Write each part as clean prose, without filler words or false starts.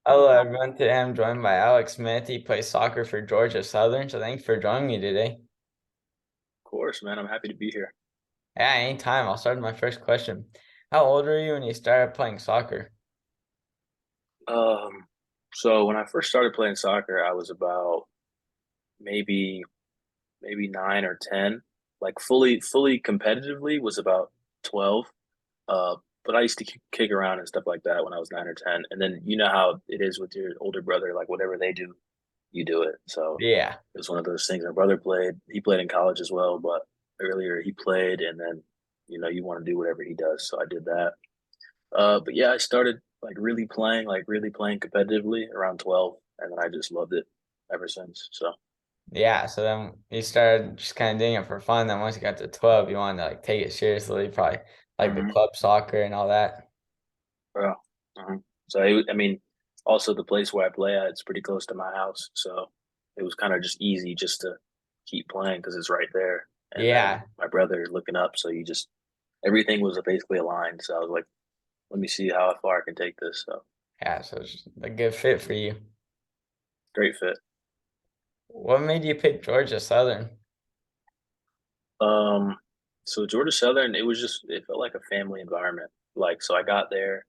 Hello, everyone. Today I'm joined by Alex Smith. He plays soccer for Georgia Southern. So thanks for joining me today. Of course, man. I'm happy to be here. Yeah, anytime. I'll start with my first question. How old were you when you started playing soccer? Um, so when I first started playing soccer, I was about maybe maybe 9 or 10. Like fully competitively was about 12. Uh, but I used to kick around and stuff like that when I was 9 or 10. And then you know how it is with your older brother, like whatever they do, you do it. So Yeah. it was one of those things. My brother played. He played in college as well, but earlier he played, and then you want to do whatever he does. So I did that. But yeah, I started like really playing competitively around 12, and then I just loved it ever since. So, Yeah. So then you started just kind of doing it for fun. Then once you got to 12, you wanted to like take it seriously, probably like the hmm club soccer and all that. bro. So I mean, also the place where I play at, it's pretty close to my house, so it was kind of just easy just to keep playing because it's right there. And then Yeah. my brother looking up, so you just everything was basically aligned. So I was like, let me see how far I can take this. So Yeah. So it's just a good fit for you. great fit. What made you pick Georgia Southern? Um, so Georgia Southern, it felt like a family environment. Like, so I got there.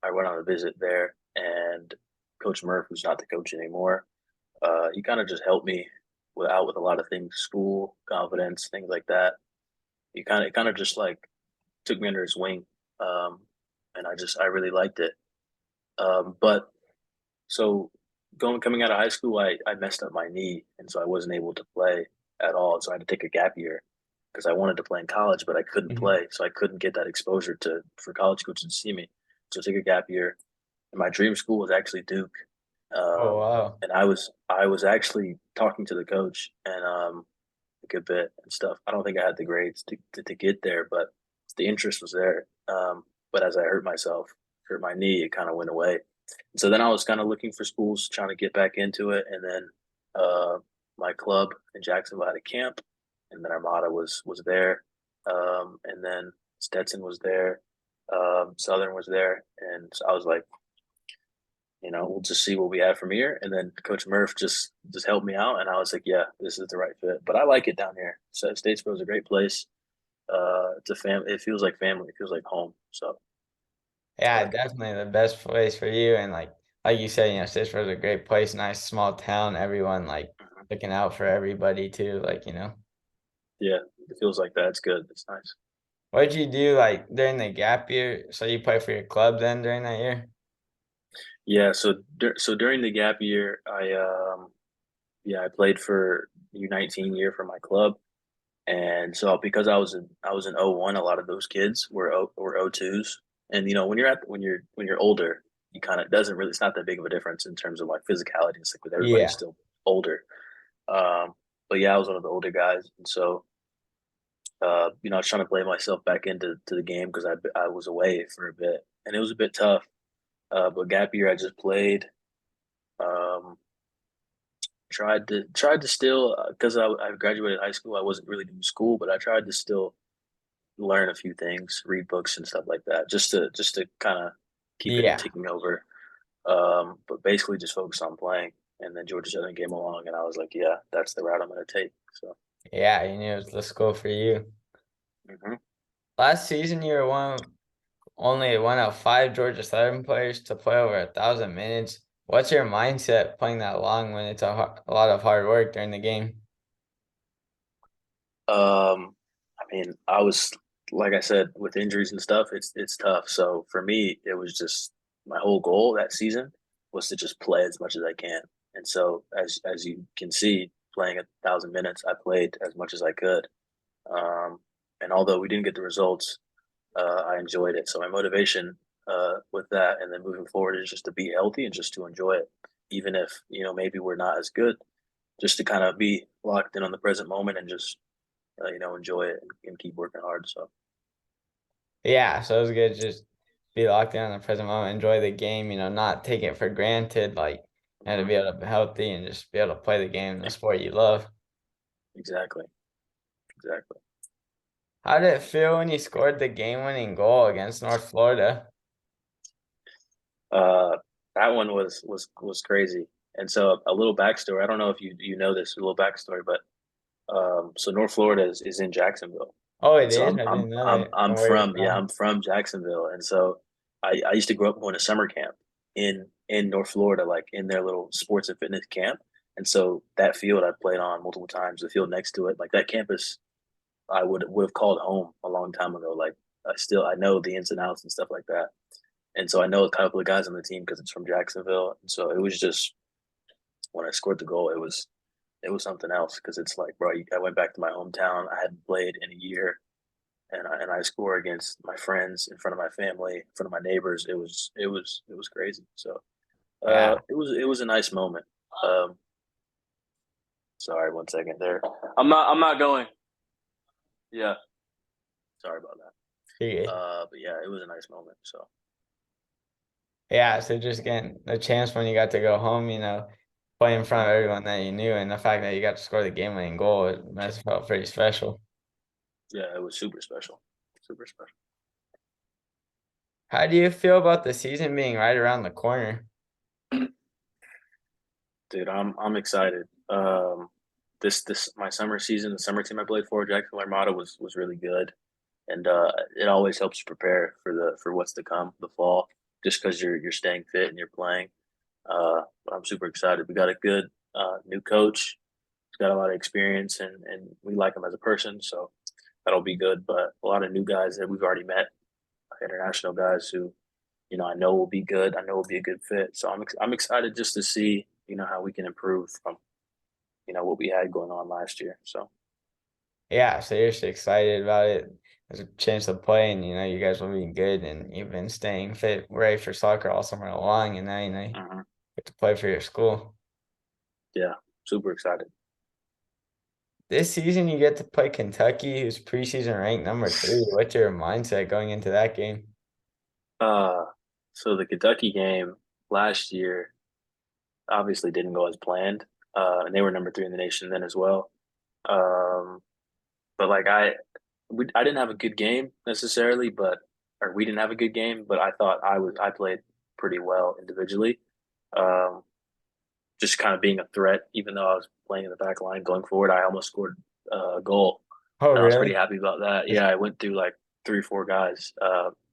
I went on a visit there, and Coach Murph, who's not the coach anymore, he kind of just helped me with a lot of things, school, confidence, things like that. He kind of just like took me under his wing, um, and I really liked it. But so going coming out of high school, I messed up my knee, and so I wasn't able to play at all. So I had to take a gap year because I wanted to play in college, but I couldn't Mhm. play, so I couldn't get that exposure to for college coaches to see me. So I took a gap year. And my dream school was actually Duke, Oh, wow. and I was actually talking to the coach and a good bit and stuff. I don't think I had the grades to get there, but the interest was there. But as I hurt my knee, it kind of went away. So then I was kind of looking for schools, trying to get back into it, and then uh, my club in Jacksonville had a camp, and then Armada was there, and then Stetson was there, Southern was there, and so I was like, we'll just see what we have from here. And then Coach Murph just helped me out, and I was like, yeah, this is the right fit. But I like it down here. So Statesboro is a great place. It's a family. It feels like family. It feels like home. So I Yeah, like it. definitely the best place for you. And like you said, Stittsburg's a great place, nice small town, everyone like Mhm. looking out for everybody too. Yeah, it feels like that. It's good. It's nice. What did you do like during the gap year? So you play for your club then during that year? Yeah. So during the gap year, I played for U19 year for my club, and so because I was in O1, a lot of those kids were O2s, and when you're older, you kind of doesn't really it's not that big of a difference in terms of like physicality. It's like with everybody's Yeah. still older. Um, but yeah, I was one of the older guys, and so I was trying to play myself back into the game because I was away for a bit, and it was a bit tough. But gap year, I just played. Um, tried to still because I graduated high school. I wasn't really doing school, but I tried to still learn a few things, read books and stuff like that, just to kind of keep it Yeah. ticking over. But basically just focus on playing. And then Georgia Southern came along, and I was like, yeah, that's the route I'm going to take. So, Yeah, you knew it was the school for you. hmm Last season you were only one of five Georgia Southern players to play over 1,000 minutes. What's your mindset playing that long when it's a lot of hard work during the game? I mean, I was like I said, with injuries and stuff, it's tough. So for me, it was just my whole goal that season was to just play as much as I can. And so as you can see, playing 1,000 minutes, I played as much as I could. Um, and although we didn't get the results, I enjoyed it. So my motivation with that and then moving forward is just to be healthy and just to enjoy it, even if maybe we're not as good, just to kind of be locked in on the present moment and just enjoy it and keep working hard. So Yeah, so it was good to just be locked in on the present moment, enjoy the game, not take it for granted, and to mhm, be able to be healthy and just be able to play the game, the sport you love. exactly, exactly. How did it feel when you scored the game-winning goal against North Florida? Uh, That one was crazy. And so a little backstory. I don't know if you know this, a little backstory, but so North Florida is in Jacksonville. Oh, And it so is? I'm I I'm didn't know I'm that. I'm From where you're from yeah, from? I'm from Jacksonville. And so I used to grow up going to summer camp in North Florida, like in their little sports and fitness camp. And so that field I played on multiple times, the field next to it, like that campus I would have called home a long time ago. Like I know the ins and outs and stuff like that. And so I know a couple of guys on the team because it's from Jacksonville. And so it was just when I scored the goal, it was something else because it's like, bro, I went back to my hometown. I hadn't played in a year, and I score against my friends, in front of my family, in front of my neighbors. It was crazy. So Yeah. it was a nice moment. Um, sorry, one second there. I'm not going. Yeah, sorry about that. Yeah. But yeah, it was a nice moment. So Yeah, so just getting the chance when you got to go home, play in front of everyone that you knew, and the fact that you got to score the game-winning goal, it must have felt pretty special. yeah, it was super special, super special. How do you feel about the season being right around the corner? Dude, I'm excited. This my summer season, the summer team I played for, Jacksonville Armada, was really good, and it always helps you prepare for what's to come, the fall, just because you're staying fit and you're playing. But I'm super excited. We got a good new coach. He's got a lot of experience, and we like him as a person, so that'll be good. But a lot of new guys that we've already met, international guys who I know will be good. I know will be a good fit. So I'm excited just to see how we can improve from what we had going on last year. So Yeah, so you're just excited about it. There's a chance to play, and you guys will be good, and you've been staying fit, ready for soccer all summer long, and now you mhm. get to play for your school. Yeah, super excited. This season, you get to play Kentucky, who's preseason ranked number 3. What's your mindset going into that game? Uh, so the Kentucky game last year obviously didn't go as planned, and they were number 3 in the nation then as well. Um, but like I didn't have a good game necessarily, but or we didn't have a good game, but I thought I played pretty well individually. Um, just kind of being a threat, even though I was playing in the back line going forward. I almost scored a goal, Oh, and I was pretty really? happy about that. That's Yeah, I went through like 3 or 4 guys.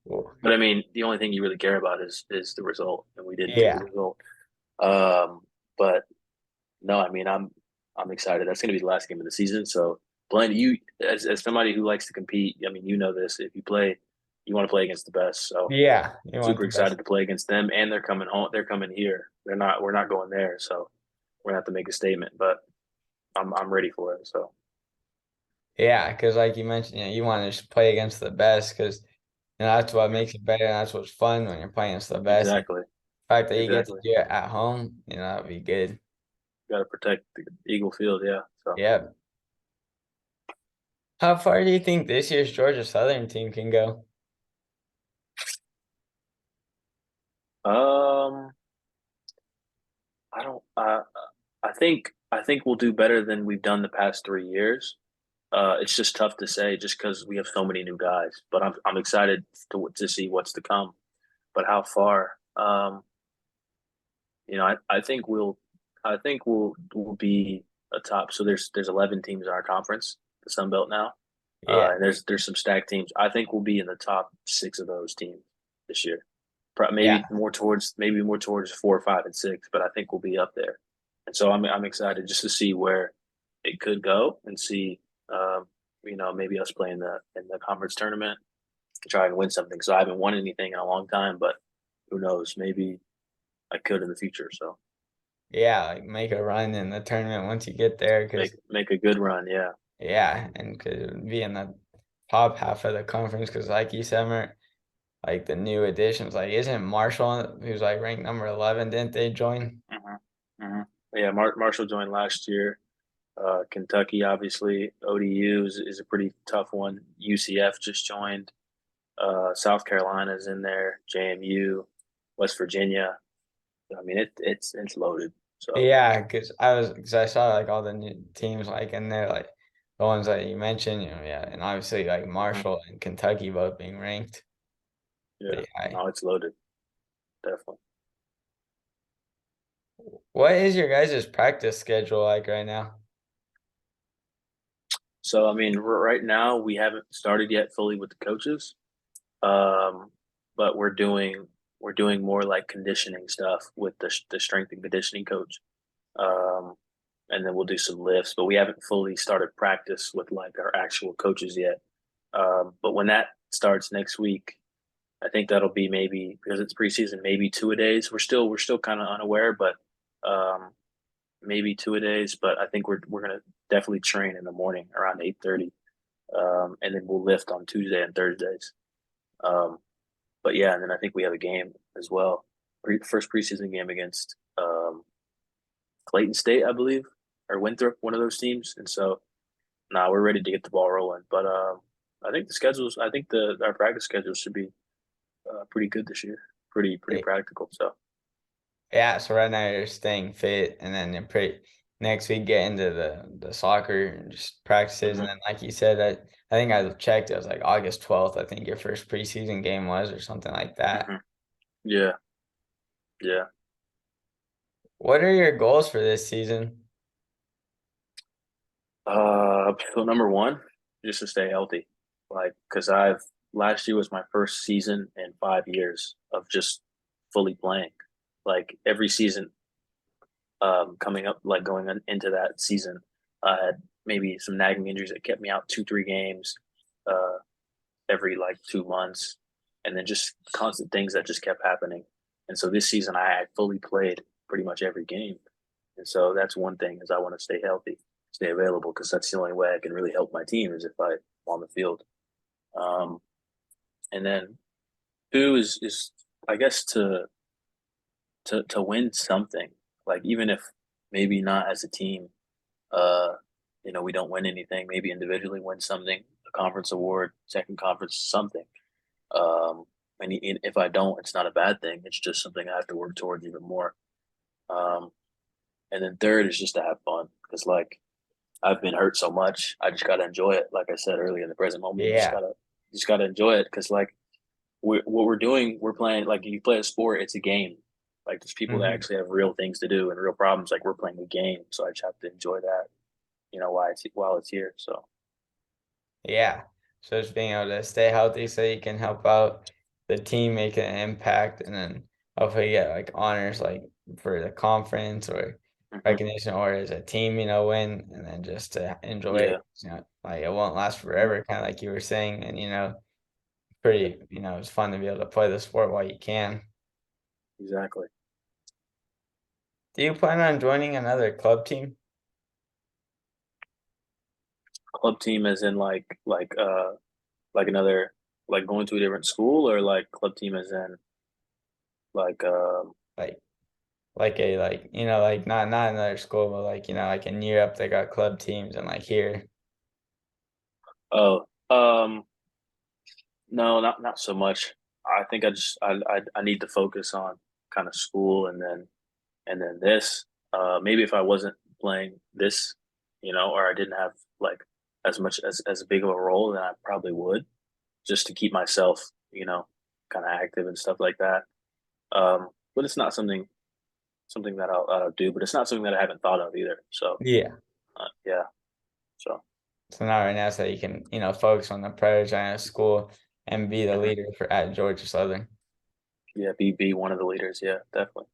cool. But I mean, the only thing you really care about is the result, and we didn't get the Yeah. result. Um, but no, I mean, I'm excited. That's going to be the last game of the season. So, playing you as somebody who likes to compete, I mean, you know this. If you play, you want to play against the best. So, Yeah. You want super the best. excited to play against them, and they're coming home. They're coming here. They're not. We're not going there. So, we're gonna have to make a statement. But I'm ready for it. So, Yeah, because like you mentioned, you want to just play against the best because that's what mhm. makes it better. And that's what's fun when you're playing against the best. And Exactly, the fact that you get to exactly. do it at home, that'd be good. Got to protect the Eagle Field. Yeah. So, Yeah. How far do you think this year's Georgia Southern team can go? um, I don't. I think we'll do better than we've done the past 3 years. It's just tough to say, just because we have so many new guys. But I'm excited to see what's to come. But how far? I think we'll be a top. So there's 11 teams in our conference, the Sun Belt now, Yeah. and there's some stacked teams. I think we'll be in the top 6 of those teams this year. Yeah. Maybe more towards 4, 5, and 6, but I think we'll be up there. And so I'm excited just to see where it could go and see, maybe us play in the conference tournament to try and win something. So I haven't won anything in a long time, but who knows? Maybe I could in the future. So Yeah. Like make a run in the tournament once you get there make because, make a good run. Yeah, yeah, and could be in the top half of the conference because, like you said, like the new additions, like isn't Marshall who's like ranked number 11? Didn't they join? hmm yeah. Marshall joined last year. Kentucky, obviously, ODU is a pretty tough one. UCF just joined. South Carolina's in there. JMU, West Virginia. I mean, it's loaded. So Yeah, because I saw like all the new teams like in there, like the ones that you mentioned, yeah, and obviously like mhm. Marshall and Kentucky both being ranked Yeah, pretty high. no, it's loaded. Definitely. What is your guys' practice schedule like right now? So I mean, right now we haven't started yet fully with the coaches, um, but we're doing more like conditioning stuff with the strength and conditioning coach, um, and then we'll do some lifts. But we haven't fully started practice with like our actual coaches yet. But when that starts next week, I think that'll be maybe because it's preseason, maybe 2 a days. We're still kind of unaware, but um, maybe 2 a days. But I think we're gonna definitely train in the morning around 8:30, and then we'll lift on Tuesday and Thursdays. Um, but yeah, and then I think we have a game as well. First preseason game against Clayton State, I believe, or Winthrop, one of those teams. And so, nah, we're ready to get the ball rolling. But I think the schedules, I think the our practice schedules should be pretty good this year. Pretty Eh, practical. So Yeah, so right now you're staying fit, and then you're pretty next week get into the soccer and just practices, and mhm, then like you said, I think I checked, it was like August 12th, I think your first preseason game was, or something like that. mhm. Yeah, yeah. What are your goals for this season? So number one, just to stay healthy, like because I've last year was my first season in 5 years of just fully playing. Like every season, coming up, like going into that season, I had maybe some nagging injuries that kept me out 2, 3 games, uh, every like 2 months, and then just constant things that just kept happening. And so this season, I fully played pretty much every game, and so that's one thing is I want to stay healthy, stay available, because that's the only way I can really help my team is if I'm on the field. Um, and then two is I guess to win something, like even if maybe not as a team, uh, we don't win anything, maybe individually win something, a conference award, second conference, something. Um, and if I don't, it's not a bad thing. It's just something I have to work towards even more. Um, and then third is just to have fun because like I've been hurt so much, I just gotta enjoy it. Like I said earlier, in the present moment, Yeah. you just gotta enjoy it because like what we're doing, we're playing like you play a sport, it's a game. Like there's people that Hmm. actually have real things to do and real problems. Like we're playing a game, so I just have to enjoy that. While it's here. So Yeah. So just being able to stay healthy so you can help out the team, make an impact, and then hopefully get like honors like for the conference or mhm. recognition or as a team, win, and then just to enjoy Yeah, it. Like it won't last forever, kind of like you were saying. And pretty, it's fun to be able to play the sport while you can. exactly. Do you plan on joining another club team? Club team as in like another like going to a different school or like club team as in like Like like not another school, but like like in Europe they got club teams, and like here. oh no, not so much. I think I need to focus on kind of school and then this. Maybe if I wasn't playing this, or I didn't have like as much as big of a role, then I probably would just to keep myself, kind of active and stuff like that. But it's not something that I'll do, but it's not something that I haven't thought of either. So Yeah. yeah, so So not right now, so you can, focus on the Predators and school and be the mhm. leader for at Georgia Southern. Yeah, be one of the leaders. Yeah, definitely.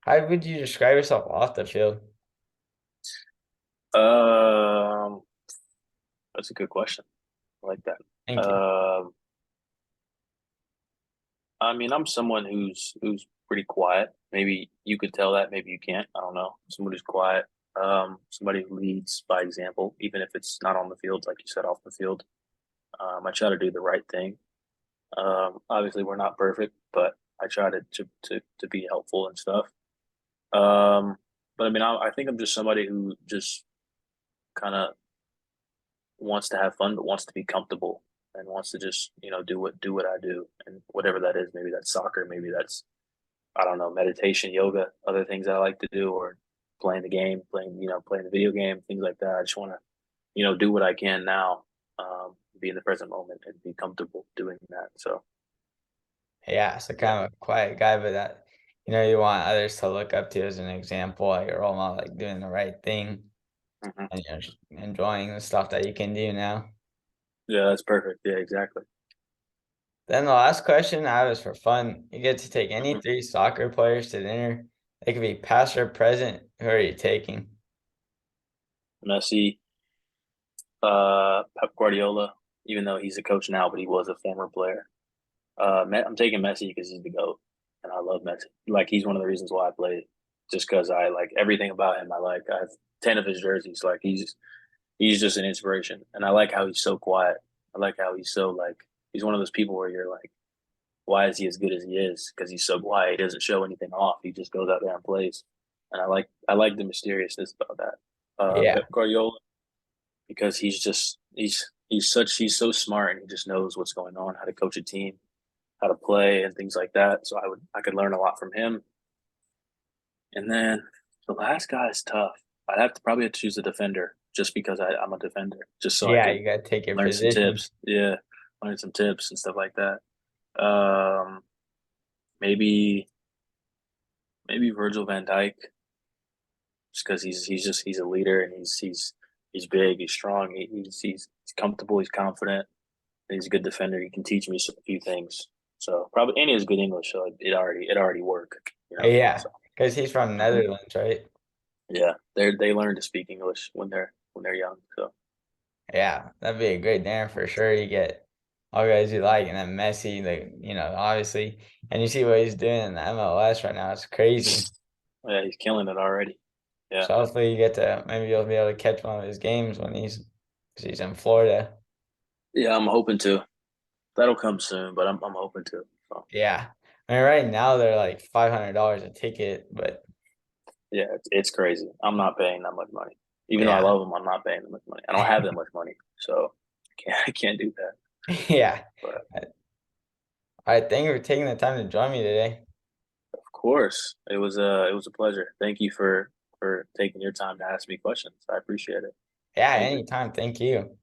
How would you describe yourself off the field? Um, that's a good question. I like that. Thank you. I mean, I'm someone who's pretty quiet. Maybe you could tell that. Maybe you can't. I don't know. Someone who's quiet. Somebody who leads by example, even if it's not on the field, like you said, off the field. I try to do the right thing. Obviously, we're not perfect, but I try to be helpful and stuff. Um, but I mean, I think I'm just somebody who just kind of wants to have fun, but wants to be comfortable and wants to just do what I do and whatever that is. Maybe that's soccer. Maybe that's I don't know meditation, yoga, other things that I like to do, or playing the game, playing the video game, things like that. I just want to do what I can now, be in the present moment and be comfortable doing that. So Yeah, so yeah, kind of a quiet guy, but that you want others to look up to as an example, like a role model, like doing the right thing Hmm. and just enjoying the stuff that you can do now. Yeah, that's perfect. Yeah, exactly. Then the last question I have is for fun. You get to take any Hmm. three soccer players to dinner. They could be past or present. Who are you taking? Messi, Pep Guardiola, even though he's a coach now, but he was a former player. I'm taking Messi because he's the GOAT, and I love Messi. Like he's one of the reasons why I play, just because I like everything about him. I like I have 10 of his jerseys. Like he's just an inspiration, and I like how he's so quiet. I like how he's so like he's one of those people where you're like, why is he as good as he is? Because he's so quiet. He doesn't show anything off. He just goes out there and plays, and I like the mysteriousness about that. Yeah. Pep Guardiola because he's so smart and he just knows what's going on, how to coach a team, how to play, and things like that. So I could learn a lot from him. And then the last guy is tough. I'd have to probably choose a defender just because I'm a defender, just so I Yeah, could you gotta take your learn some position. tips. Yeah, learn some tips and stuff like that. Um, maybe maybe Virgil van Dijk, just because he's a leader and he's big, he's strong, he's comfortable, he's confident, and he's a good defender. He can teach me a few things. So probably and he has good English, so it already worked, you know. Yeah, So because he's from mhm. Netherlands, right? Yeah, they learn to speak English when they're young. So Yeah, that'd be a great dinner for sure. You get all guys you like, and then Messi, obviously, and you see what he's doing in the MLS right now. It's crazy. yeah, he's killing it already. Yeah, So hopefully you get to maybe you'll be able to catch one of his games when 'cause he's in Florida. yeah, I'm hoping to. That'll come soon, but I'm hoping to. So Yeah, I mean right now they're like $500 a ticket, but yeah, it's crazy. I'm not paying that much money, even though I yeah, love them. I'm not paying that much money. I don't have that much money, so I can't do that. yeah. But All right, thank you for taking the time to join me today. of course, it was a pleasure. Thank you for taking your time to ask me questions. I appreciate it. Yeah, Thank you. anytime. Thank you.